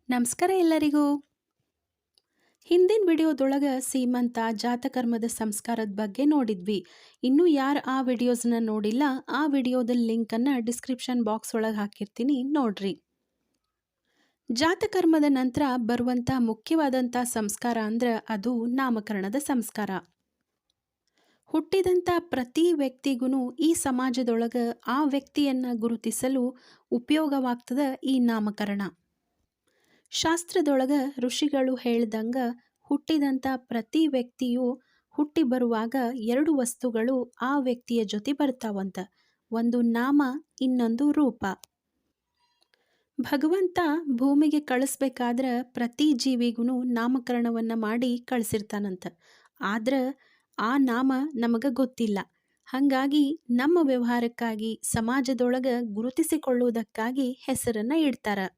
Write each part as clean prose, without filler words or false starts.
ನಮಸ್ಕಾರ ಎಲ್ಲರಿಗೂ. ಹಿಂದಿನ ವಿಡಿಯೋದೊಳಗ ಸೀಮಂತ ಜಾತಕರ್ಮದ ಸಂಸ್ಕಾರದ ಬಗ್ಗೆ ನೋಡಿದ್ವಿ. ಇನ್ನೂ ಯಾರು ಆ ವಿಡಿಯೋಸ್ನ ನೋಡಿಲ್ಲ, ಆ ವಿಡಿಯೋದ ಲಿಂಕನ್ನು ಡಿಸ್ಕ್ರಿಪ್ಷನ್ ಬಾಕ್ಸ್ ಒಳಗೆ ಹಾಕಿರ್ತೀನಿ, ನೋಡ್ರಿ. ಜಾತಕರ್ಮದ ನಂತರ ಬರುವಂಥ ಮುಖ್ಯವಾದಂಥ ಸಂಸ್ಕಾರ ಅಂದ್ರೆ ಅದು ನಾಮಕರಣದ ಸಂಸ್ಕಾರ. ಹುಟ್ಟಿದಂಥ ಪ್ರತಿ ವ್ಯಕ್ತಿಗೂ ಈ ಸಮಾಜದೊಳಗೆ ಆ ವ್ಯಕ್ತಿಯನ್ನು ಗುರುತಿಸಲು ಉಪಯೋಗವಾಗ್ತದ ಈ ನಾಮಕರಣ. ಶಾಸ್ತ್ರದೊಳಗ ಋಷಿಗಳು ಹೇಳ್ದಂಗ ಹುಟ್ಟಿದಂಥ ಪ್ರತಿ ವ್ಯಕ್ತಿಯು ಹುಟ್ಟಿ ಬರುವಾಗ ಎರಡು ವಸ್ತುಗಳು ಆ ವ್ಯಕ್ತಿಯ ಜೊತೆ ಬರ್ತಾವಂತ. ಒಂದು ನಾಮ, ಇನ್ನೊಂದು ರೂಪ. ಭಗವಂತ ಭೂಮಿಗೆ ಕಳಿಸ್ಬೇಕಾದ್ರೆ ಪ್ರತಿ ಜೀವಿಗೂ ನಾಮಕರಣವನ್ನು ಮಾಡಿ ಕಳಿಸಿರ್ತಾನಂತ. ಆದ್ರೆ ಆ ನಾಮ ನಮಗೆ ಗೊತ್ತಿಲ್ಲ. ಹಾಗಾಗಿ ನಮ್ಮ ವ್ಯವಹಾರಕ್ಕಾಗಿ ಸಮಾಜದೊಳಗೆ ಗುರುತಿಸಿಕೊಳ್ಳುವುದಕ್ಕಾಗಿ ಹೆಸರನ್ನು ಇಡ್ತಾರೆ.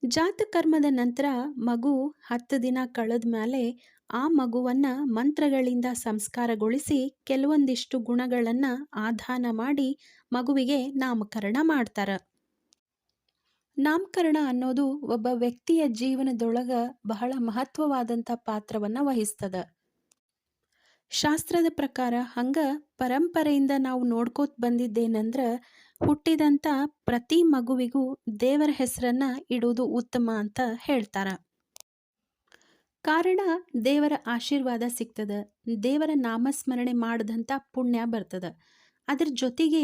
ಜಾತಕರ್ಮದ ನಂತರ ಮಗು 10 ದಿನ ಕಳೆದ ಮೇಲೆ ಆ ಮಗುವನ್ನು ಮಂತ್ರಗಳಿಂದ ಸಂಸ್ಕಾರಗೊಳಿಸಿ ಕೆಲವೊಂದಿಷ್ಟು ಗುಣಗಳನ್ನು ಆಧಾನ ಮಾಡಿ ಮಗುವಿಗೆ ನಾಮಕರಣ ಮಾಡ್ತಾರೆ. ನಾಮಕರಣ ಅನ್ನೋದು ಒಬ್ಬ ವ್ಯಕ್ತಿಯ ಜೀವನದೊಳಗೆ ಬಹಳ ಮಹತ್ವವಾದಂಥ ಪಾತ್ರವನ್ನು ವಹಿಸ್ತದೆ. ಶಾಸ್ತ್ರದ ಪ್ರಕಾರ ಹಂಗ ಪರಂಪರೆಯಿಂದ ನಾವು ನೋಡ್ಕೋತ ಬಂದಿದ್ದೇನೆಂದ್ರೆ ಹುಟ್ಟಿದಂಥ ಪ್ರತಿ ಮಗುವಿಗೂ ದೇವರ ಹೆಸರನ್ನ ಇಡುವುದು ಉತ್ತಮ ಅಂತ ಹೇಳ್ತಾರ. ಕಾರಣ ದೇವರ ಆಶೀರ್ವಾದ ಸಿಗ್ತದ, ದೇವರ ನಾಮಸ್ಮರಣೆ ಮಾಡಿದಂಥ ಪುಣ್ಯ ಬರ್ತದ. ಅದ್ರ ಜೊತೆಗೆ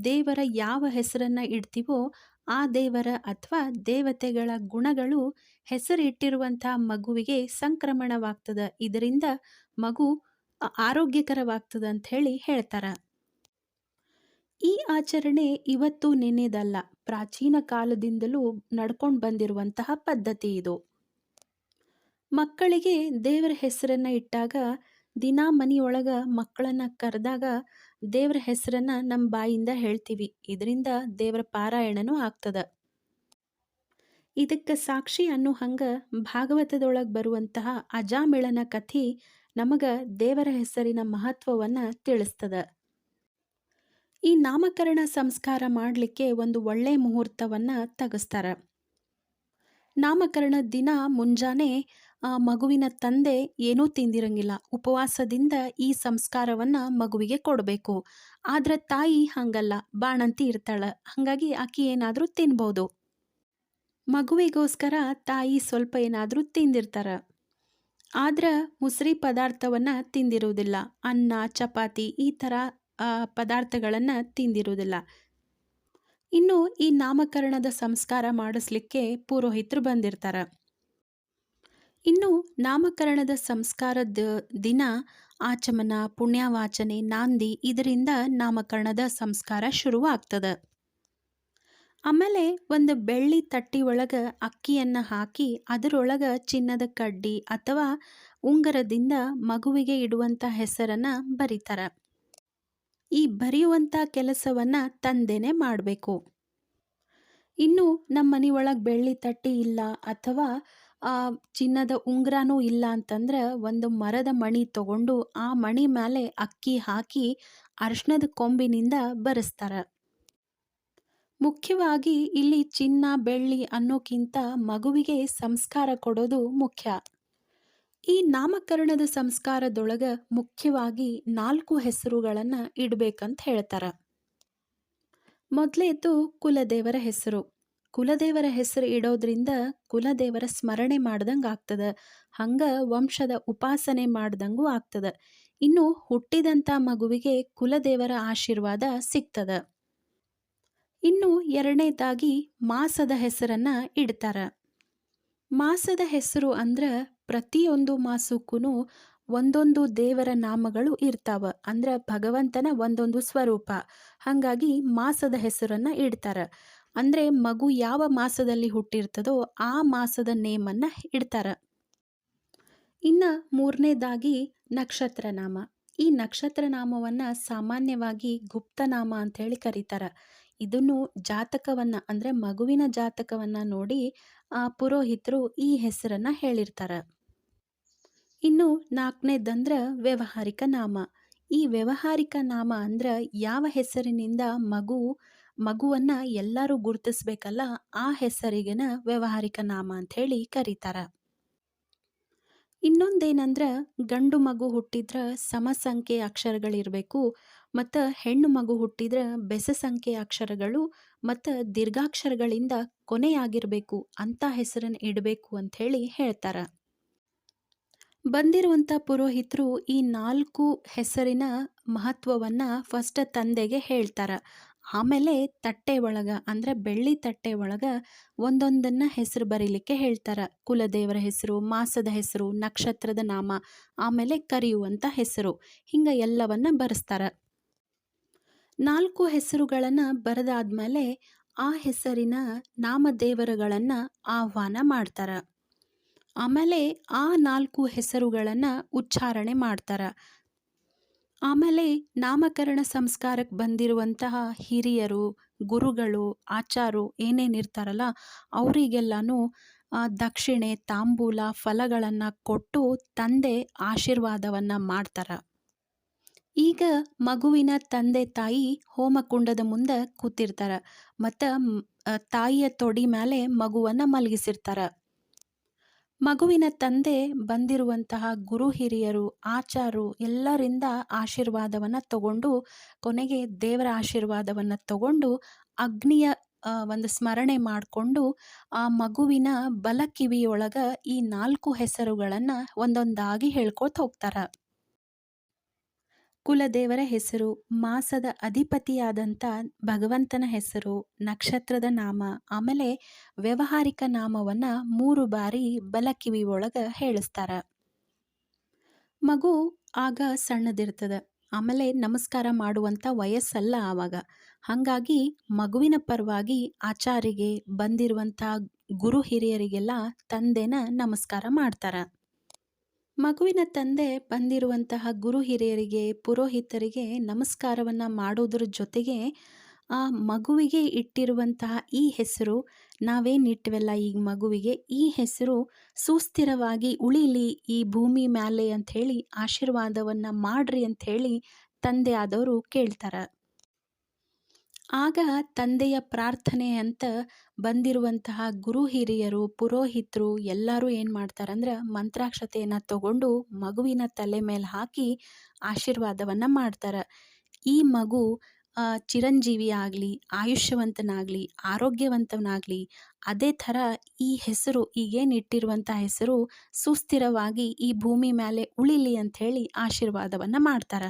ದೇವರ ಯಾವ ಹೆಸರನ್ನ ಇಡ್ತೀವೋ ಆ ದೇವರ ಅಥವಾ ದೇವತೆಗಳ ಗುಣಗಳು ಹೆಸರಿಟ್ಟಿರುವಂಥ ಮಗುವಿಗೆ ಸಂಕ್ರಮಣವಾಗ್ತದ. ಇದರಿಂದ ಮಗು ಆರೋಗ್ಯಕರವಾಗ್ತದ ಅಂತ ಹೇಳ್ತಾರ. ಈ ಆಚರಣೆ ಇವತ್ತು ನೆನೆದಲ್ಲ, ಪ್ರಾಚೀನ ಕಾಲದಿಂದಲೂ ನಡ್ಕೊಂಡು ಬಂದಿರುವಂತಹ ಪದ್ಧತಿ ಇದು. ಮಕ್ಕಳಿಗೆ ದೇವರ ಹೆಸರನ್ನ ಇಟ್ಟಾಗ ದಿನಾ ಮನೆಯೊಳಗ ಮಕ್ಕಳನ್ನ ಕರೆದಾಗ ದೇವರ ಹೆಸರನ್ನ ನಮ್ಮ ಬಾಯಿಂದ ಹೇಳ್ತೀವಿ. ಇದರಿಂದ ದೇವರ ಪಾರಾಯಣನೂ ಆಗ್ತದ. ಇದಕ್ಕೆ ಸಾಕ್ಷಿ ಅನ್ನೋ ಹಂಗ ಭಾಗವತದೊಳಗೆ ಬರುವಂತಹ ಅಜಾಮಿಳನ ಕಥೆ ನಮಗ ದೇವರ ಹೆಸರಿನ ಮಹತ್ವವನ್ನು ತಿಳಿಸ್ತದ. ಈ ನಾಮಕರಣ ಸಂಸ್ಕಾರ ಮಾಡಲಿಕ್ಕೆ ಒಂದು ಒಳ್ಳೆ ಮುಹೂರ್ತವನ್ನು ತೆಗೆಸ್ತಾರ. ನಾಮಕರಣ ದಿನ ಮುಂಜಾನೆ ಮಗುವಿನ ತಂದೆ ಏನೂ ತಿಂದಿರಂಗಿಲ್ಲ, ಉಪವಾಸದಿಂದ ಈ ಸಂಸ್ಕಾರವನ್ನು ಮಗುವಿಗೆ ಕೊಡಬೇಕು. ಆದ್ರೆ ತಾಯಿ ಹಂಗಲ್ಲ, ಬಾಣಂತಿ ಇರ್ತಾಳೆ, ಹಾಗಾಗಿ ಆಕಿ ಏನಾದರೂ ತಿನ್ಬೋದು. ಮಗುವಿಗೋಸ್ಕರ ತಾಯಿ ಸ್ವಲ್ಪ ಏನಾದರೂ ತಿಂದಿರ್ತಾರ. ಆದ್ರೆ ಮುಸ್ರಿ ಪದಾರ್ಥವನ್ನು ತಿಂದಿರುವುದಿಲ್ಲ, ಅನ್ನ ಚಪಾತಿ ಈ ಥರ ಪದಾರ್ಥಗಳನ್ನು ತಿಂದಿರುವುದಿಲ್ಲ. ಇನ್ನು ಈ ನಾಮಕರಣದ ಸಂಸ್ಕಾರ ಮಾಡಿಸ್ಲಿಕ್ಕೆ ಪುರೋಹಿತರು ಬಂದಿರ್ತಾರೆ. ಇನ್ನು ನಾಮಕರಣದ ಸಂಸ್ಕಾರದ ದಿನ ಆಚಮನ, ಪುಣ್ಯವಾಚನೆ, ನಾಂದಿ ಇದರಿಂದ ನಾಮಕರಣದ ಸಂಸ್ಕಾರ ಶುರುವಾಗ್ತದೆ. ಆಮೇಲೆ ಒಂದು ಬೆಳ್ಳಿ ತಟ್ಟಿ ಒಳಗೆ ಅಕ್ಕಿಯನ್ನು ಹಾಕಿ ಅದರೊಳಗೆ ಚಿನ್ನದ ಕಡ್ಡಿ ಅಥವಾ ಉಂಗರದಿಂದ ಮಗುವಿಗೆ ಇಡುವಂಥ ಹೆಸರನ್ನು ಬರೀತಾರೆ. ಈ ಬರೆಯುವಂಥ ಕೆಲಸವನ್ನು ತಂದೆನೇ ಮಾಡಬೇಕು. ಇನ್ನು ನಮ್ಮ ಮನೆಯೊಳಗೆ ಬೆಳ್ಳಿ ತಟ್ಟಿ ಇಲ್ಲ ಅಥವಾ ಚಿನ್ನದ ಉಂಗುರನೂ ಇಲ್ಲ ಅಂತಂದ್ರೆ ಒಂದು ಮರದ ಮಣಿ ತಗೊಂಡು ಆ ಮಣಿ ಮೇಲೆ ಅಕ್ಕಿ ಹಾಕಿ ಅರಿಶಿಣದ ಕೊಂಬಿನಿಂದ ಬರೆಸ್ತಾರೆ. ಮುಖ್ಯವಾಗಿ ಇಲ್ಲಿ ಚಿನ್ನ ಬೆಳ್ಳಿ ಅನ್ನೋಕ್ಕಿಂತ ಮಗುವಿಗೆ ಸಂಸ್ಕಾರ ಕೊಡೋದು ಮುಖ್ಯ. ಈ ನಾಮಕರಣದ ಸಂಸ್ಕಾರದೊಳಗೆ ಮುಖ್ಯವಾಗಿ 4 ಹೆಸರುಗಳನ್ನು ಇಡಬೇಕಂತ ಹೇಳ್ತಾರೆ. ಮೊದಲೇದು ಕುಲದೇವರ ಹೆಸರು. ಕುಲದೇವರ ಹೆಸರು ಇಡೋದ್ರಿಂದ ಕುಲದೇವರ ಸ್ಮರಣೆ ಮಾಡ್ದಂಗೆ ಆಗ್ತದೆ, ಹಂಗೆ ವಂಶದ ಉಪಾಸನೆ ಮಾಡ್ದಂಗೂ ಆಗ್ತದೆ. ಇನ್ನು ಹುಟ್ಟಿದಂಥ ಮಗುವಿಗೆ ಕುಲದೇವರ ಆಶೀರ್ವಾದ ಸಿಗ್ತದೆ. ಇನ್ನು ಎರಡನೇದಾಗಿ ಮಾಸದ ಹೆಸರನ್ನು ಇಡ್ತಾರೆ. ಮಾಸದ ಹೆಸರು ಅಂದ್ರೆ ಪ್ರತಿಯೊಂದು ಮಾಸಕ್ಕೂ ಒಂದೊಂದು ದೇವರ ನಾಮಗಳು ಇರ್ತಾವ. ಅಂದ್ರೆ ಭಗವಂತನ ಒಂದೊಂದು ಸ್ವರೂಪ. ಹಾಗಾಗಿ ಮಾಸದ ಹೆಸರನ್ನು ಇಡ್ತಾರೆ. ಅಂದರೆ ಮಗು ಯಾವ ಮಾಸದಲ್ಲಿ ಹುಟ್ಟಿರ್ತದೋ ಆ ಮಾಸದ ನೇಮನ್ನು ಇಡ್ತಾರೆ. ಇನ್ನು ಮೂರನೇದಾಗಿ ನಕ್ಷತ್ರ ನಾಮ. ಈ ನಕ್ಷತ್ರ ನಾಮವನ್ನು ಸಾಮಾನ್ಯವಾಗಿ ಗುಪ್ತನಾಮ ಅಂಥೇಳಿ ಕರೀತಾರೆ. ಇದನ್ನು ಜಾತಕವನ್ನು ಅಂದರೆ ಮಗುವಿನ ಜಾತಕವನ್ನು ನೋಡಿ ಪುರೋಹಿತರು ಈ ಹೆಸರನ್ನು ಹೇಳಿರ್ತಾರೆ. ಇನ್ನು ನಾಲ್ಕನೇದಂದ್ರೆ ವ್ಯಾವಹಾರಿಕ ನಾಮ. ಈ ವ್ಯಾವಹಾರಿಕ ನಾಮ ಅಂದ್ರೆ ಯಾವ ಹೆಸರಿನಿಂದ ಮಗು ಮಗುವನ್ನ ಎಲ್ಲರೂ ಗುರುತಿಸ್ಬೇಕಲ್ಲ, ಆ ಹೆಸರಿಗೆನ ವ್ಯಾವಹಾರಿಕ ನಾಮ ಅಂತ ಹೇಳಿ ಕರೀತಾರ. ಇನ್ನೊಂದೇನಂದ್ರ ಗಂಡು ಮಗು ಹುಟ್ಟಿದ್ರ ಸಮ ಸಂಖ್ಯೆಯ ಅಕ್ಷರಗಳಿರ್ಬೇಕು ಮತ್ತು ಹೆಣ್ಣು ಮಗು ಹುಟ್ಟಿದ್ರ ಬೆಸ ಸಂಖ್ಯೆಯ ಅಕ್ಷರಗಳು ಮತ್ತು ದೀರ್ಘಾಕ್ಷರಗಳಿಂದ ಕೊನೆಯಾಗಿರ್ಬೇಕು ಅಂತ ಹೆಸರನ್ನು ಇಡಬೇಕು ಅಂತ ಹೇಳಿ ಹೇಳ್ತಾರ. ಬಂದಿರುವಂಥ ಪುರೋಹಿತರು ಈ 4 ಹೆಸರಿನ ಮಹತ್ವವನ್ನ ಫಸ್ಟ್ ತಂದೆಗೆ ಹೇಳ್ತಾರ. ಆಮೇಲೆ ತಟ್ಟೆ ಒಳಗ ಅಂದ್ರೆ ಬೆಳ್ಳಿ ತಟ್ಟೆ ಒಳಗ ಒಂದೊಂದನ್ನ ಹೆಸರು ಬರೀಲಿಕ್ಕೆ ಹೇಳ್ತಾರ. ಕುಲದೇವರ ಹೆಸರು, ಮಾಸದ ಹೆಸರು, ನಕ್ಷತ್ರದ ನಾಮ, ಆಮೇಲೆ ಕರೆಯುವಂಥ ಹೆಸರು, ಹಿಂಗ ಎಲ್ಲವನ್ನ ಬರೆಸ್ತಾರ. 4 ಹೆಸರುಗಳನ್ನ ಬರೆದಾದ್ಮೇಲೆ ಆ ಹೆಸರಿನ ನಾಮದೇವರುಗಳನ್ನ ಆಹ್ವಾನ ಮಾಡ್ತಾರ. ಆಮೇಲೆ ಆ 4 ಹೆಸರುಗಳನ್ನ ಉಚ್ಚಾರಣೆ ಮಾಡ್ತಾರ. ಆಮೇಲೆ ನಾಮಕರಣ ಸಂಸ್ಕಾರಕ್ಕೆ ಬಂದಿರುವಂತಹ ಹಿರಿಯರು, ಗುರುಗಳು, ಆಚಾರು ಏನೇನಿರ್ತಾರಲ್ಲ ಅವರಿಗೆಲ್ಲಾನು ದಕ್ಷಿಣೆ, ತಾಂಬೂಲ, ಫಲಗಳನ್ನ ಕೊಟ್ಟು ತಂದೆ ಆಶೀರ್ವಾದವನ್ನ ಮಾಡ್ತಾರ. ಈಗ ಮಗುವಿನ ತಂದೆ ತಾಯಿ ಹೋಮಕುಂಡದ ಮುಂದೆ ಕೂತಿರ್ತಾರ ಮತ್ತು ತಾಯಿಯ ತೊಡಿ ಮೇಲೆ ಮಗುವನ್ನ ಮಲಗಿಸಿರ್ತಾರ. ಮಗುವಿನ ತಂದೆ ಬಂದಿರುವಂತಹ ಗುರು ಹಿರಿಯರು, ಆಚಾರು ಎಲ್ಲರಿಂದ ಆಶೀರ್ವಾದವನ್ನ ತಗೊಂಡು ಕೊನೆಗೆ ದೇವರ ಆಶೀರ್ವಾದವನ್ನ ತಗೊಂಡು ಅಗ್ನಿಯ ಒಂದು ಸ್ಮರಣೆ ಮಾಡಿಕೊಂಡು ಆ ಮಗುವಿನ ಬಲ ಕಿವಿಯೊಳಗ ಈ 4 ಹೆಸರುಗಳನ್ನ ಒಂದೊಂದಾಗಿ ಹೇಳ್ಕೊತ ಹೋಗ್ತಾರ. ಕುಲದೇವರ ಹೆಸರು, ಮಾಸದ ಅಧಿಪತಿಯಾದಂಥ ಭಗವಂತನ ಹೆಸರು, ನಕ್ಷತ್ರದ ನಾಮ, ಆಮೇಲೆ ವ್ಯಾವಹಾರಿಕ ನಾಮವನ್ನ 3 ಬಾರಿ ಬಲಕಿವಿ ಒಳಗ ಹೇಳಿಸ್ತಾರ. ಮಗು ಆಗ ಸಣ್ಣದಿರ್ತದ. ಆಮೇಲೆ ನಮಸ್ಕಾರ ಮಾಡುವಂಥ ವಯಸ್ಸಲ್ಲ ಆವಾಗ. ಹಾಗಾಗಿ ಮಗುವಿನ ಪರವಾಗಿ ಆಚಾರಿಗೆ ಬಂದಿರುವಂಥ ಗುರು ಹಿರಿಯರಿಗೆಲ್ಲ ತಂದೆನ ನಮಸ್ಕಾರ ಮಾಡ್ತಾರ. ಮಗುವಿನ ತಂದೆ ಬಂದಿರುವಂತಹ ಗುರು ಹಿರಿಯರಿಗೆ, ಪುರೋಹಿತರಿಗೆ ನಮಸ್ಕಾರವನ್ನ ಮಾಡೋದ್ರ ಜೊತೆಗೆ ಆ ಮಗುವಿಗೆ ಇಟ್ಟಿರುವಂತಹ ಈ ಹೆಸರು, ನಾವೇನಿಟ್ವಲ್ಲ ಈ ಮಗುವಿಗೆ ಈ ಹೆಸರು ಸುಸ್ಥಿರವಾಗಿ ಉಳಿಲಿ ಈ ಭೂಮಿ ಮ್ಯಾಲೆ ಅಂಥೇಳಿ ಆಶೀರ್ವಾದವನ್ನ ಮಾಡ್ರಿ ಅಂಥೇಳಿ ತಂದೆ ಆದವರು ಕೇಳ್ತಾರ. ಆಗ ತಂದೆಯ ಪ್ರಾರ್ಥನೆ ಅಂತ ಬಂದಿರುವಂತಹ ಗುರು ಹಿರಿಯರು, ಪುರೋಹಿತರು ಎಲ್ಲರೂ ಏನು ಮಾಡ್ತಾರಂದ್ರೆ ಮಂತ್ರಾಕ್ಷತೆಯನ್ನು ತಗೊಂಡು ಮಗುವಿನ ತಲೆ ಮೇಲೆ ಹಾಕಿ ಆಶೀರ್ವಾದವನ್ನ ಮಾಡ್ತಾರ. ಈ ಮಗು ಚಿರಂಜೀವಿ ಆಗಲಿ, ಆಯುಷ್ಯವಂತನಾಗಲಿ, ಆರೋಗ್ಯವಂತನಾಗಲಿ, ಅದೇ ಥರ ಈ ಹೆಸರು ಈಗೇನು ಇಟ್ಟಿರುವಂಥ ಹೆಸರು ಸುಸ್ಥಿರವಾಗಿ ಈ ಭೂಮಿ ಮೇಲೆ ಉಳಿಲಿ ಅಂಥೇಳಿ ಆಶೀರ್ವಾದವನ್ನ ಮಾಡ್ತಾರ.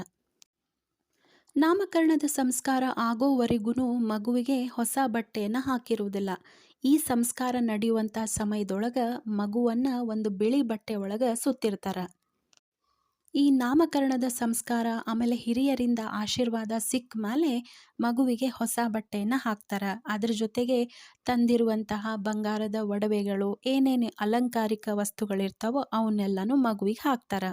ನಾಮಕರಣದ ಸಂಸ್ಕಾರ ಆಗೋವರೆಗೂ ಮಗುವಿಗೆ ಹೊಸ ಬಟ್ಟೆಯನ್ನು ಹಾಕಿರುವುದಿಲ್ಲ. ಈ ಸಂಸ್ಕಾರ ನಡೆಯುವಂಥ ಸಮಯದೊಳಗೆ ಮಗುವನ್ನು ಒಂದು ಬಿಳಿ ಬಟ್ಟೆ ಒಳಗೆ ಸುತ್ತಿರ್ತಾರ. ಈ ನಾಮಕರಣದ ಸಂಸ್ಕಾರ ಆಮೇಲೆ ಹಿರಿಯರಿಂದ ಆಶೀರ್ವಾದ ಸಿಕ್ಕ ಮೇಲೆ ಮಗುವಿಗೆ ಹೊಸ ಬಟ್ಟೆಯನ್ನು ಹಾಕ್ತಾರ. ಅದ್ರ ಜೊತೆಗೆ ತಂದಿರುವಂತಹ ಬಂಗಾರದ ಒಡವೆಗಳು, ಏನೇನು ಅಲಂಕಾರಿಕ ವಸ್ತುಗಳಿರ್ತಾವೋ ಅವನ್ನೆಲ್ಲನೂ ಮಗುವಿಗೆ ಹಾಕ್ತಾರ.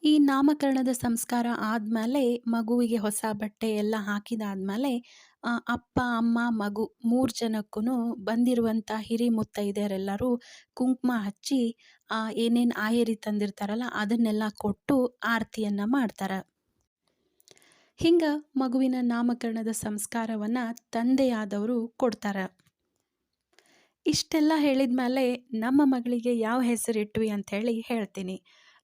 ಈ ನಾಮಕರಣದ ಸಂಸ್ಕಾರ ಆದಮೇಲೆ ಮಗುವಿಗೆ ಹೊಸ ಬಟ್ಟೆ ಎಲ್ಲ ಹಾಕಿದಾದ್ಮೇಲೆ ಅಪ್ಪ, ಅಮ್ಮ, ಮಗು 3 ಜನಕ್ಕೂ ಬಂದಿರುವಂಥ ಹಿರಿ ಮುತ್ತೈದೆಯರೆಲ್ಲರೂ ಕುಂಕುಮ ಹಚ್ಚಿ ಏನೇನು ಆಯರಿ ತಂದಿರ್ತಾರಲ್ಲ ಅದನ್ನೆಲ್ಲ ಕೊಟ್ಟು ಆರತಿಯನ್ನ ಮಾಡ್ತಾರ. ಹಿಂಗ ಮಗುವಿನ ನಾಮಕರಣದ ಸಂಸ್ಕಾರವನ್ನ ತಂದೆಯಾದವರು ಕೊಡ್ತಾರ. ಇಷ್ಟೆಲ್ಲ ಹೇಳಿದ ಮೇಲೆ ನಮ್ಮ ಮಗಳಿಗೆ ಯಾವ ಹೆಸರಿಟ್ವಿ ಅಂಥೇಳಿ ಹೇಳ್ತೀನಿ.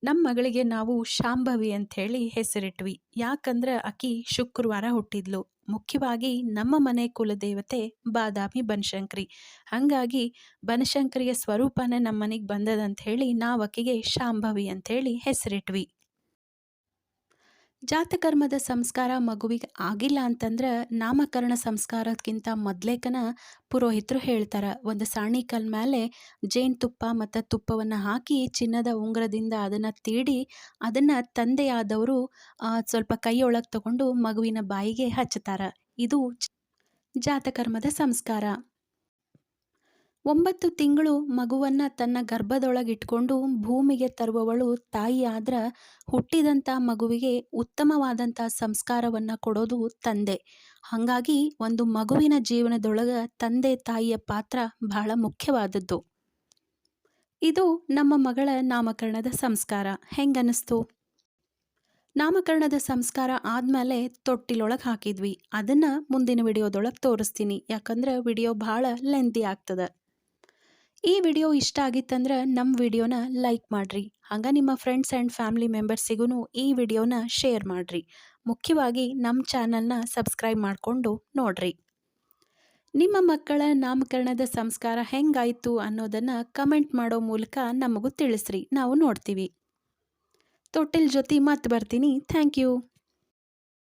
ನಮ್ಮ ಮಗಳಿಗೆ ನಾವು ಶಾಂಭವಿ ಅಂಥೇಳಿ ಹೆಸರಿಟ್ವಿ. ಯಾಕಂದ್ರೆ ಆಕಿ ಶುಕ್ರವಾರ ಹುಟ್ಟಿದ್ಲು. ಮುಖ್ಯವಾಗಿ ನಮ್ಮ ಮನೆ ಕುಲದೇವತೆ ಬಾದಾಮಿ ಬನಶಂಕರಿ. ಹಾಗಾಗಿ ಬನಶಂಕರಿಯ ಸ್ವರೂಪನೇ ನಮ್ಮ ಮನೆಗೆ ಬಂದದಂತ ಹೇಳಿ ನಾವು ಆಕಿಗೆ ಶಾಂಭವಿ ಅಂಥೇಳಿ ಹೆಸರಿಟ್ವಿ. ಜಾತಕರ್ಮದ ಸಂಸ್ಕಾರ ಮಗುವಿಗೆ ಆಗಿಲ್ಲ ಅಂತಂದ್ರೆ ನಾಮಕರಣ ಸಂಸ್ಕಾರಕ್ಕಿಂತ ಮೊದಲೇಕನ ಪುರೋಹಿತರು ಹೇಳ್ತಾರೆ, ಒಂದು ಸಾಣಿಕಲ್ ಮೇಲೆ ಜೇನುತುಪ್ಪ ಮತ್ತು ತುಪ್ಪವನ್ನು ಹಾಕಿ ಚಿನ್ನದ ಉಂಗುರದಿಂದ ಅದನ್ನು ತೀಡಿ ಅದನ್ನು ತಂದೆಯಾದವರು ಸ್ವಲ್ಪ ಕೈಯೊಳಗೆ ತಗೊಂಡು ಮಗುವಿನ ಬಾಯಿಗೆ ಹಚ್ಚುತ್ತಾರೆ. ಇದು ಜಾತಕರ್ಮದ ಸಂಸ್ಕಾರ. 9 ತಿಂಗಳು ಮಗುವನ್ನು ತನ್ನ ಗರ್ಭದೊಳಗಿಟ್ಕೊಂಡು ಭೂಮಿಗೆ ತರುವವಳು ತಾಯಿ ಆದ್ರೆ ಹುಟ್ಟಿದಂಥ ಮಗುವಿಗೆ ಉತ್ತಮವಾದಂಥ ಸಂಸ್ಕಾರವನ್ನು ಕೊಡೋದು ತಂದೆ. ಹಾಗಾಗಿ ಒಂದು ಮಗುವಿನ ಜೀವನದೊಳಗೆ ತಂದೆ ತಾಯಿಯ ಪಾತ್ರ ಬಹಳ ಮುಖ್ಯವಾದದ್ದು. ಇದು ನಮ್ಮ ಮಗಳ ನಾಮಕರಣದ ಸಂಸ್ಕಾರ. ಹೆಂಗನ್ನಿಸ್ತು? ನಾಮಕರಣದ ಸಂಸ್ಕಾರ ಆದಮೇಲೆ ತೊಟ್ಟಿಲೊಳಗೆ ಹಾಕಿದ್ವಿ. ಅದನ್ನು ಮುಂದಿನ ವಿಡಿಯೋದೊಳಗೆ ತೋರಿಸ್ತೀನಿ, ಯಾಕಂದ್ರೆ ವಿಡಿಯೋ ಭಾಳ ಲೆಂತಿ ಆಗ್ತದೆ. ಈ ವಿಡಿಯೋ ಇಷ್ಟ ಆಗಿತ್ತಂದ್ರೆ ನಮ್ಮ ವಿಡಿಯೋನ ಲೈಕ್ ಮಾಡಿರಿ. ಹಂಗೆ ನಿಮ್ಮ ಫ್ರೆಂಡ್ಸ್ ಆ್ಯಂಡ್ ಫ್ಯಾಮಿಲಿ ಮೆಂಬರ್ಸಿಗೂ ಈ ವಿಡಿಯೋನ ಶೇರ್ ಮಾಡಿರಿ. ಮುಖ್ಯವಾಗಿ ನಮ್ಮ ಚಾನಲ್ನ ಸಬ್ಸ್ಕ್ರೈಬ್ ಮಾಡಿಕೊಂಡು ನೋಡ್ರಿ. ನಿಮ್ಮ ಮಕ್ಕಳ ನಾಮಕರಣದ ಸಂಸ್ಕಾರ ಹೆಂಗಾಯಿತು ಅನ್ನೋದನ್ನು ಕಮೆಂಟ್ ಮಾಡೋ ಮೂಲಕ ನಮಗೂ ತಿಳಿಸ್ರಿ, ನಾವು ನೋಡ್ತೀವಿ. ತೊಟ್ಟಿಲ್ ಜೊತೆ ಮತ್ತೆ ಬರ್ತೀನಿ. Thank you.